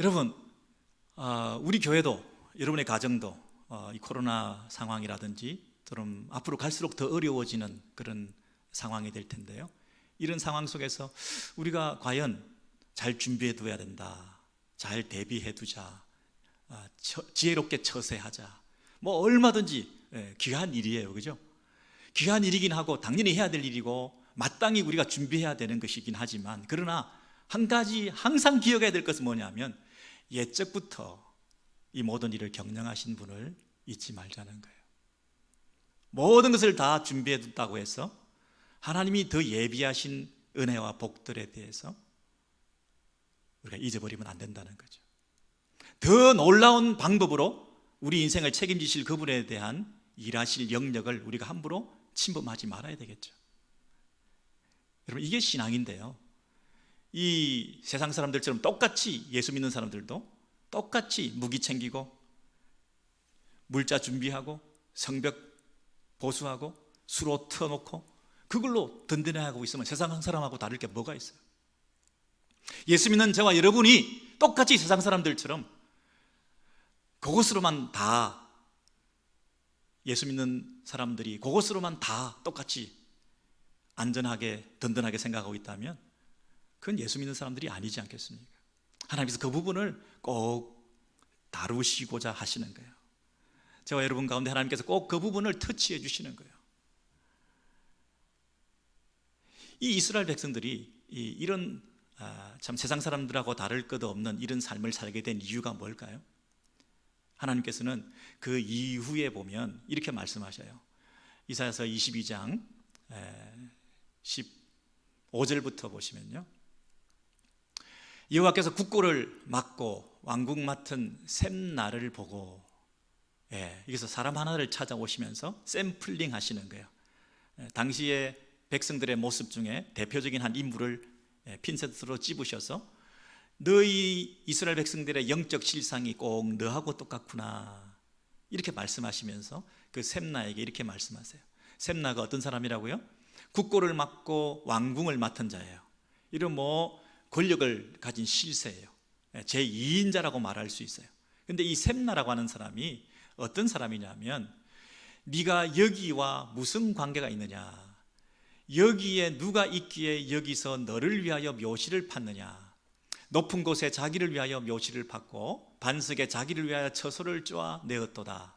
여러분, 우리 교회도, 여러분의 가정도 이 코로나 상황이라든지 좀 앞으로 갈수록 더 어려워지는 그런 상황이 될 텐데요, 이런 상황 속에서 우리가 과연 잘 준비해 둬야 된다, 잘 대비해 두자, 지혜롭게 처세하자, 뭐 얼마든지 귀한 일이에요, 그죠? 귀한 일이긴 하고 당연히 해야 될 일이고 마땅히 우리가 준비해야 되는 것이긴 하지만, 그러나 한 가지 항상 기억해야 될 것은 뭐냐면, 옛적부터 이 모든 일을 경영하신 분을 잊지 말자는 거예요. 모든 것을 다 준비해 뒀다고 해서 하나님이 더 예비하신 은혜와 복들에 대해서 우리가 잊어버리면 안 된다는 거죠. 더 놀라운 방법으로 우리 인생을 책임지실 그분에 대한 일하실 영역을 우리가 함부로 침범하지 말아야 되겠죠. 여러분, 이게 신앙인데요, 이 세상 사람들처럼 똑같이 예수 믿는 사람들도 똑같이 무기 챙기고 물자 준비하고 성벽 보수하고 수로 터놓고 그걸로 든든해하고 있으면 세상 사람하고 다를 게 뭐가 있어요? 예수 믿는 저와 여러분이 똑같이 세상 사람들처럼 그것으로만 다, 예수 믿는 사람들이 그것으로만 다 똑같이 안전하게 든든하게 생각하고 있다면 그건 예수 믿는 사람들이 아니지 않겠습니까? 하나님께서 그 부분을 꼭 다루시고자 하시는 거예요. 저와 여러분 가운데 하나님께서 꼭 그 부분을 터치해 주시는 거예요. 이 이스라엘 백성들이 이런 참 세상 사람들하고 다를 것 없는 이런 삶을 살게 된 이유가 뭘까요? 하나님께서는 그 이후에 보면 이렇게 말씀하셔요. 이사야서 22장 15절부터 보시면요, 여호와께서 국고를 맡고 왕국 맡은 샘나를 보고, 여기서 사람 하나를 찾아오시면서 샘플링 하시는 거예요. 당시에 백성들의 모습 중에 대표적인 한 인물을 핀셋으로 찝으셔서, 너희 이스라엘 백성들의 영적 실상이 꼭 너하고 똑같구나, 이렇게 말씀하시면서 그 셈나에게 이렇게 말씀하세요. 셈나가 어떤 사람이라고요? 국고를 맡고 왕궁을 맡은 자예요. 이런 권력을 가진 실세예요. 제2인자라고 말할 수 있어요. 근데 이 셈나라고 하는 사람이 어떤 사람이냐면, 네가 여기와 무슨 관계가 있느냐? 여기에 누가 있기에 여기서 너를 위하여 묘시를 팠느냐? 높은 곳에 자기를 위하여 묘시를 팠고 반석에 자기를 위하여 처소를 쪼아 내었도다.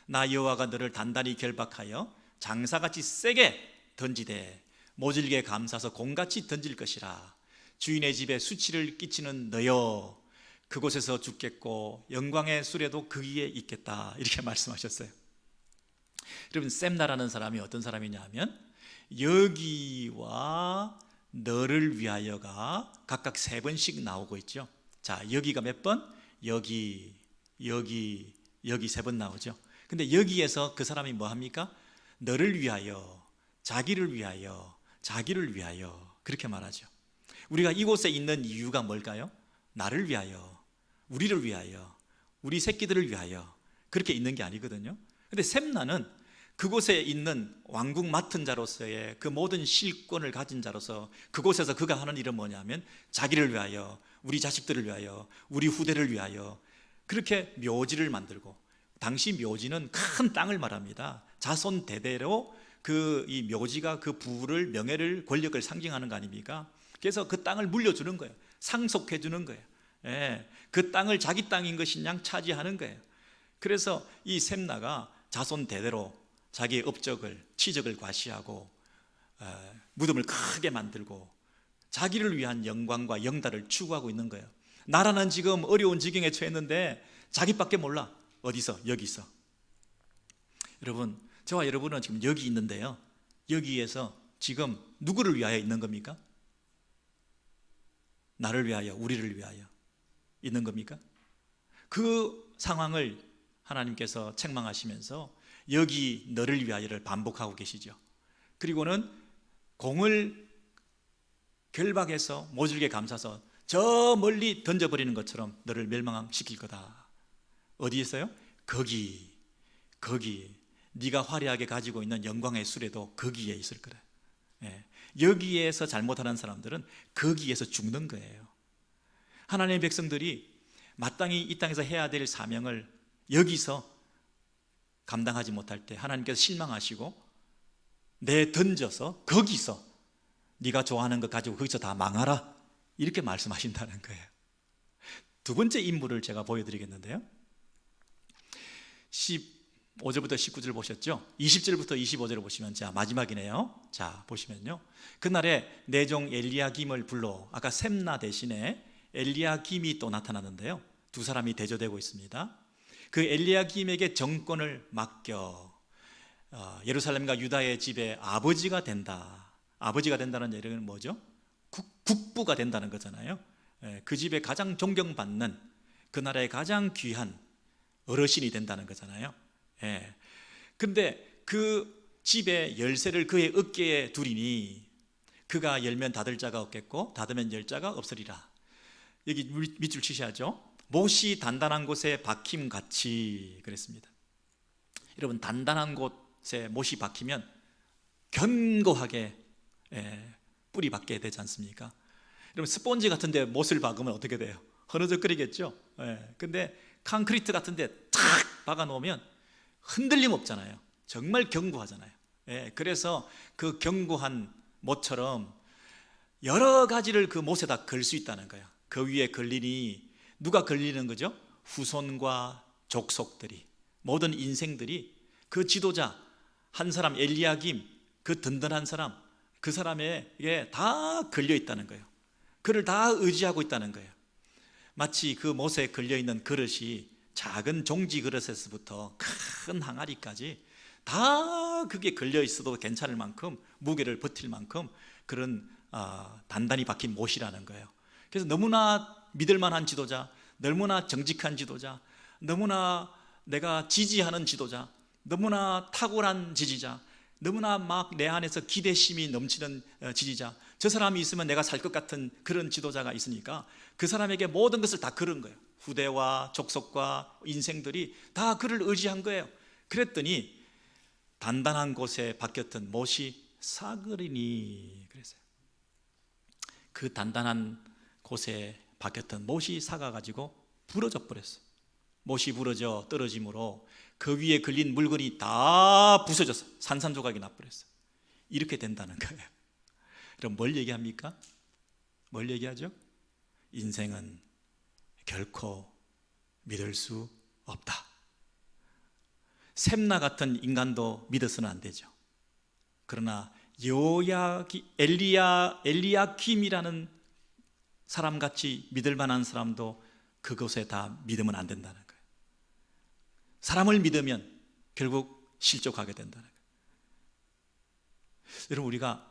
나 여호와가 너를 단단히 결박하여 장사같이 세게 던지되 모질게 감싸서 공같이 던질 것이라. 주인의 집에 수치를 끼치는 너여, 그곳에서 죽겠고 영광의 수레도 거기에 있겠다. 이렇게 말씀하셨어요. 여러분, 셈나라는 사람이 어떤 사람이냐 하면 여기와 너를 위하여가 각각 3번씩 나오고 있죠. 자, 여기가 몇 번? 여기 3번 나오죠. 근데 여기에서 그 사람이 뭐 합니까? 너를 위하여, 자기를 위하여, 자기를 위하여, 그렇게 말하죠. 우리가 이곳에 있는 이유가 뭘까요? 나를 위하여, 우리를 위하여, 우리 새끼들을 위하여, 그렇게 있는 게 아니거든요. 근데 셈나는 그곳에 있는 왕국 맡은 자로서의 그 모든 실권을 가진 자로서 그곳에서 그가 하는 일은 뭐냐면 자기를 위하여, 우리 자식들을 위하여, 우리 후대를 위하여 그렇게 묘지를 만들고, 당시 묘지는 큰 땅을 말합니다. 자손 대대로 이 묘지가 그 부를, 명예를, 권력을 상징하는 거 아닙니까? 그래서 그 땅을 물려주는 거예요. 상속해 주는 거예요. 예, 그 땅을 자기 땅인 것인 양 차지하는 거예요. 그래서 이 셈나가 자손 대대로 자기의 업적을, 치적을 과시하고 무덤을 크게 만들고 자기를 위한 영광과 영달을 추구하고 있는 거예요. 나라는 지금 어려운 지경에 처했는데 자기밖에 몰라. 어디서? 여기서. 여러분, 저와 여러분은 지금 여기 있는데요, 여기에서 지금 누구를 위하여 있는 겁니까? 나를 위하여, 우리를 위하여 있는 겁니까? 그 상황을 하나님께서 책망하시면서 여기 너를 위하여를 반복하고 계시죠. 그리고는 공을 결박해서 모질게 감싸서 저 멀리 던져버리는 것처럼 너를 멸망시킬 거다. 어디에서요? 거기 네가 화려하게 가지고 있는 영광의 수레도 거기에 있을 거래. 예. 여기에서 잘못하는 사람들은 거기에서 죽는 거예요. 하나님의 백성들이 마땅히 이 땅에서 해야 될 사명을 여기서 감당하지 못할 때 하나님께서 실망하시고 내던져서 거기서 네가 좋아하는 것 가지고 거기서 다 망하라, 이렇게 말씀하신다는 거예요. 두 번째 인물을 제가 보여드리겠는데요, 15절부터 19절 보셨죠? 20절부터 25절을 보시면, 자, 마지막이네요. 자, 보시면요, 그날에 내 종 엘리야김을 불러, 아까 셈나 대신에 엘리야김이 또 나타나는데요, 두 사람이 대조되고 있습니다. 그 엘리야김에게 정권을 맡겨 예루살렘과 유다의 집에 아버지가 된다. 아버지가 된다는 얘기는 뭐죠? 국부가 된다는 거잖아요. 그 집에 가장 존경받는, 그 나라의 가장 귀한 어르신이 된다는 거잖아요. 근데 그 집의 열쇠를 그의 어깨에 두리니 그가 열면 닫을 자가 없겠고 닫으면 열 자가 없으리라. 여기 밑줄 치셔야죠. 못이 단단한 곳에 박힘같이, 그랬습니다. 여러분, 단단한 곳에 못이 박히면 견고하게 뿌리 박게 되지 않습니까? 여러분, 스펀지 같은 데 못을 박으면 어떻게 돼요? 흐느적거리겠죠. 근데 콘크리트 같은 데 탁 박아 놓으면 흔들림 없잖아요. 정말 견고하잖아요. 그래서 그 견고한 못처럼 여러 가지를 그 못에다 걸 수 있다는 거예요. 그 위에 걸리니 누가 걸리는 거죠? 후손과 족속들이, 모든 인생들이 그 지도자 한 사람, 엘리야김, 그 든든한 사람, 그 사람에게 다 걸려 있다는 거예요. 그를 다 의지하고 있다는 거예요. 마치 그 못에 걸려있는 그릇이 작은 종지 그릇에서부터 큰 항아리까지 다 그게 걸려 있어도 괜찮을 만큼, 무게를 버틸 만큼 그런 단단히 박힌 못이라는 거예요. 그래서 너무나 믿을만한 지도자, 너무나 정직한 지도자, 너무나 내가 지지하는 지도자, 너무나 탁월한 지지자, 너무나 막 내 안에서 기대심이 넘치는 지지자, 저 사람이 있으면 내가 살 것 같은 그런 지도자가 있으니까 그 사람에게 모든 것을 다 걸은 거예요. 후대와 족속과 인생들이 다 그를 의지한 거예요. 그랬더니 단단한 곳에 박혔던 못이 사그리니, 그랬어요. 그 단단한 곳에 박혔던 못이 사가가지고 부러져 버렸어요. 못이 부러져 떨어짐으로 그 위에 걸린 물건이 다 부서져서 산산조각이 나버렸어. 이렇게 된다는 거예요. 그럼 뭘 얘기합니까? 뭘 얘기하죠? 인생은 결코 믿을 수 없다. 셈나 같은 인간도 믿어서는 안 되죠. 그러나 엘리야김이라는 사람같이 믿을 만한 사람도 그것에 다 믿으면 안 된다는 거예요. 사람을 믿으면 결국 실족하게 된다는 거예요. 여러분, 우리가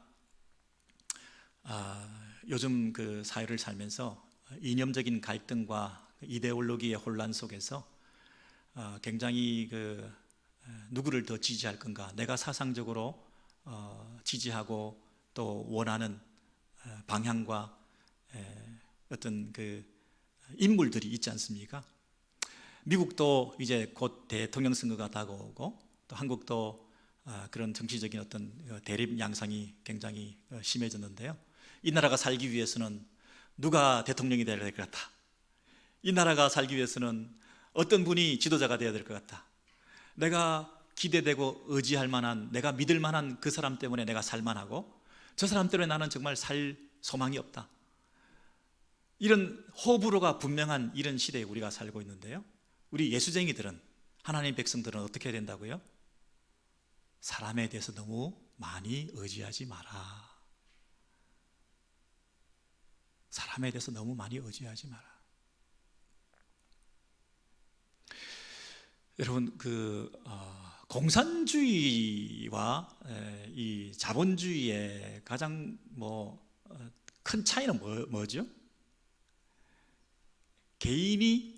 요즘 그 사회를 살면서 이념적인 갈등과 이데올로기의 혼란 속에서 굉장히 누구를 더 지지할 건가, 내가 사상적으로 지지하고 또 원하는 방향과 어떤 그 인물들이 있지 않습니까? 미국도 이제 곧 대통령 선거가 다가오고 또 한국도 그런 정치적인 어떤 대립 양상이 굉장히 심해졌는데요. 이 나라가 살기 위해서는 누가 대통령이 되어야 될 것 같다. 이 나라가 살기 위해서는 어떤 분이 지도자가 되어야 될 것 같다. 내가 기대되고 의지할 만한, 내가 믿을 만한 그 사람 때문에 내가 살만하고 저 사람 때문에 나는 정말 살 소망이 없다. 이런 호불호가 분명한 이런 시대에 우리가 살고 있는데요. 우리 예수쟁이들은, 하나님 백성들은 어떻게 해야 된다고요? 사람에 대해서 너무 많이 의지하지 마라. 사람에 대해서 너무 많이 의지하지 마라. 여러분, 공산주의와 이 자본주의의 가장 큰 차이는 뭐죠? 개인이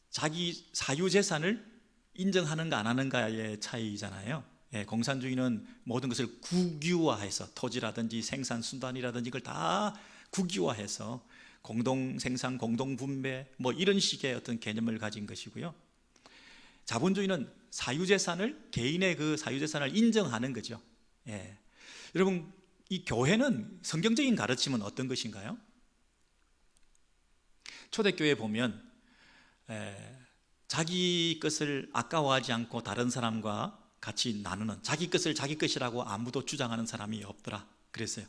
자기 사유재산을 인정하는가 안 하는가의 차이잖아요. 공산주의는 모든 것을 국유화해서 토지라든지 생산수단이라든지 이걸 다 국유화해서 공동생산, 공동분배 이런 식의 어떤 개념을 가진 것이고요. 자본주의는 사유재산을, 개인의 그 사유재산을 인정하는 거죠. 여러분, 이 교회는 성경적인 가르침은 어떤 것인가요? 초대교회에 보면 자기 것을 아까워하지 않고 다른 사람과 같이 나누는, 자기 것을 자기 것이라고 아무도 주장하는 사람이 없더라 그랬어요.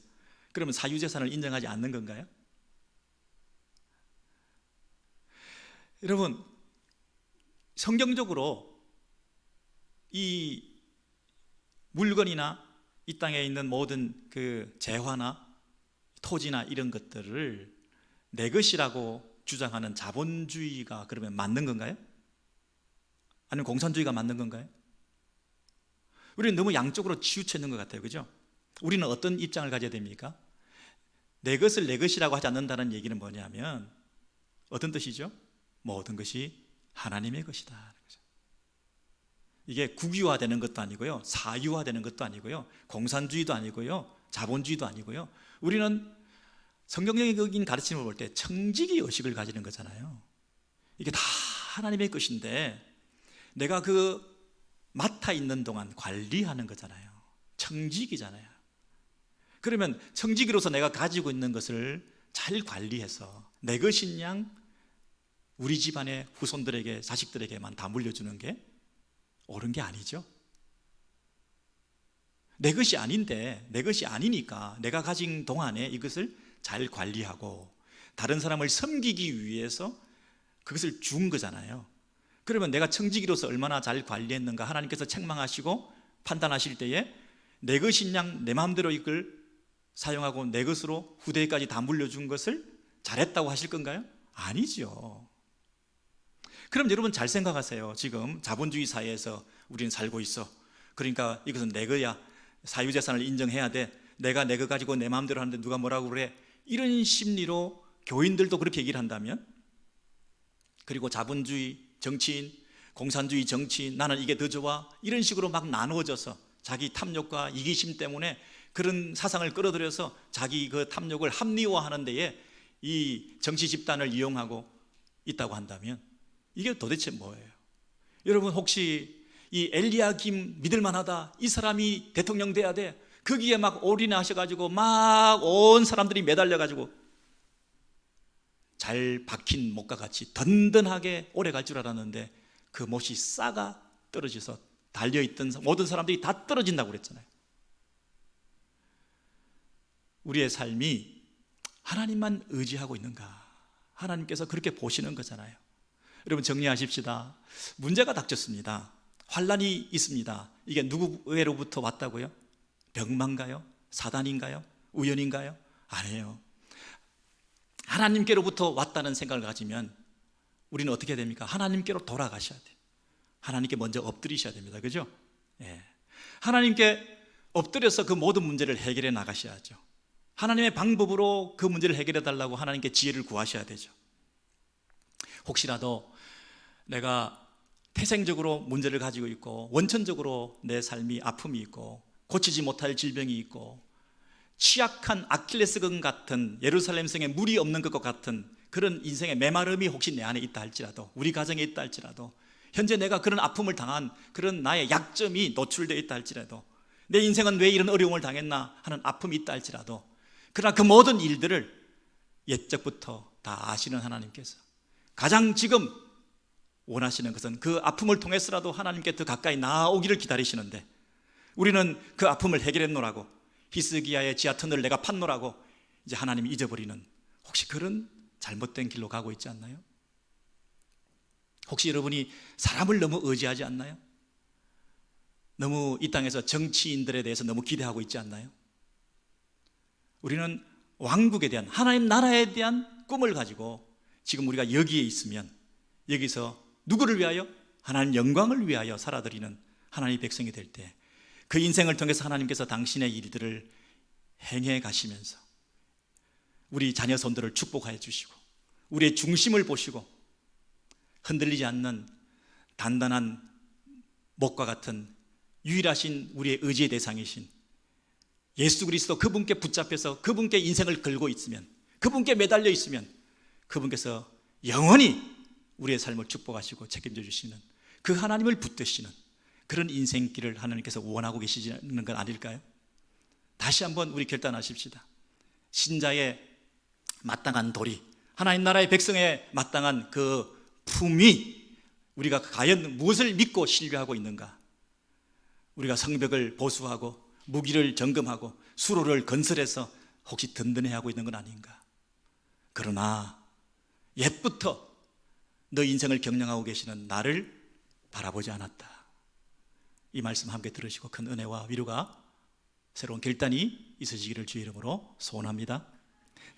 그러면 사유재산을 인정하지 않는 건가요? 여러분, 성경적으로 이 물건이나 이 땅에 있는 모든 그 재화나 토지나 이런 것들을 내 것이라고 주장하는 자본주의가 그러면 맞는 건가요? 아니면 공산주의가 맞는 건가요? 우리는 너무 양쪽으로 치우쳐 있는 것 같아요. 그죠? 우리는 어떤 입장을 가져야 됩니까? 내 것을 내 것이라고 하지 않는다는 얘기는 뭐냐면 어떤 뜻이죠? 모든 것이 하나님의 것이다. 이게 국유화되는 것도 아니고요, 사유화되는 것도 아니고요, 공산주의도 아니고요, 자본주의도 아니고요. 우리는 성경적인 가르침을 볼 때 청지기 의식을 가지는 거잖아요. 이게 다 하나님의 것인데 내가 맡아 있는 동안 관리하는 거잖아요. 청지기잖아요. 그러면 청지기로서 내가 가지고 있는 것을 잘 관리해서 내 것인 양 우리 집안의 후손들에게, 자식들에게만 다 물려주는 게 옳은 게 아니죠. 내 것이 아닌데, 내 것이 아니니까 내가 가진 동안에 이것을 잘 관리하고 다른 사람을 섬기기 위해서 그것을 준 거잖아요. 그러면 내가 청지기로서 얼마나 잘 관리했는가 하나님께서 책망하시고 판단하실 때에 내 것인 양 내 마음대로 이걸 사용하고 내 것으로 후대까지 다 물려준 것을 잘했다고 하실 건가요? 아니죠. 그럼 여러분 잘 생각하세요. 지금 자본주의 사회에서 우리는 살고 있어. 그러니까 이것은 내 거야. 사유재산을 인정해야 돼. 내가 내 거 가지고 내 마음대로 하는데 누가 뭐라고 그래. 이런 심리로 교인들도 그렇게 얘기를 한다면, 그리고 자본주의 정치인, 공산주의 정치인, 나는 이게 더 좋아, 이런 식으로 막 나누어져서 자기 탐욕과 이기심 때문에 그런 사상을 끌어들여서 자기 그 탐욕을 합리화하는 데에 이 정치 집단을 이용하고 있다고 한다면 이게 도대체 뭐예요? 여러분, 혹시 이 엘리야김 믿을 만하다, 이 사람이 대통령 돼야 돼, 거기에 막 올인하셔가지고 막 온 사람들이 매달려가지고 잘 박힌 못과 같이 든든하게 오래 갈 줄 알았는데 그 못이 싹아 떨어져서 달려있던 모든 사람들이 다 떨어진다고 그랬잖아요. 우리의 삶이 하나님만 의지하고 있는가? 하나님께서 그렇게 보시는 거잖아요. 여러분 정리하십시다. 문제가 닥쳤습니다. 환란이 있습니다. 이게 누구로부터 왔다고요? 병만가요? 사단인가요? 우연인가요? 아니에요. 하나님께로부터 왔다는 생각을 가지면 우리는 어떻게 됩니까? 하나님께로 돌아가셔야 돼요. 하나님께 먼저 엎드리셔야 됩니다. 그죠? 예. 하나님께 엎드려서 그 모든 문제를 해결해 나가셔야죠. 하나님의 방법으로 그 문제를 해결해 달라고 하나님께 지혜를 구하셔야 되죠. 혹시라도 내가 태생적으로 문제를 가지고 있고 원천적으로 내 삶이 아픔이 있고 고치지 못할 질병이 있고 취약한 아킬레스건 같은 예루살렘성에 물이 없는 것과 같은 그런 인생의 메마름이 혹시 내 안에 있다 할지라도, 우리 가정에 있다 할지라도, 현재 내가 그런 아픔을 당한 그런 나의 약점이 노출되어 있다 할지라도, 내 인생은 왜 이런 어려움을 당했나 하는 아픔이 있다 할지라도, 그러나 그 모든 일들을 옛적부터 다 아시는 하나님께서 가장 지금 원하시는 것은 그 아픔을 통해서라도 하나님께 더 가까이 나아오기를 기다리시는데, 우리는 그 아픔을 해결했노라고, 히스기야의 지하터널을 내가 팠노라고 이제 하나님이 잊어버리는, 혹시 그런 잘못된 길로 가고 있지 않나요? 혹시 여러분이 사람을 너무 의지하지 않나요? 너무 이 땅에서 정치인들에 대해서 너무 기대하고 있지 않나요? 우리는 왕국에 대한, 하나님 나라에 대한 꿈을 가지고 지금 우리가 여기에 있으면, 여기서 누구를 위하여? 하나님 영광을 위하여 살아드리는 하나님의 백성이 될 때, 그 인생을 통해서 하나님께서 당신의 일들을 행해 가시면서 우리 자녀 손들을 축복하여 주시고, 우리의 중심을 보시고 흔들리지 않는 단단한 목과 같은 유일하신 우리의 의지의 대상이신 예수 그리스도, 그분께 붙잡혀서 그분께 인생을 걸고 있으면, 그분께 매달려 있으면 그분께서 영원히 우리의 삶을 축복하시고 책임져 주시는, 그 하나님을 붙드시는 그런 인생길을 하나님께서 원하고 계시는 건 아닐까요? 다시 한번 우리 결단하십시다. 신자의 마땅한 도리, 하나님 나라의 백성에 마땅한 그 품위, 우리가 과연 무엇을 믿고 신뢰하고 있는가? 우리가 성벽을 보수하고 무기를 점검하고 수로를 건설해서 혹시 든든해하고 있는 건 아닌가? 그러나 옛부터 너 인생을 경영하고 계시는 나를 바라보지 않았다. 이 말씀 함께 들으시고 큰 은혜와 위로가, 새로운 결단이 있으시기를 주의 이름으로 소원합니다.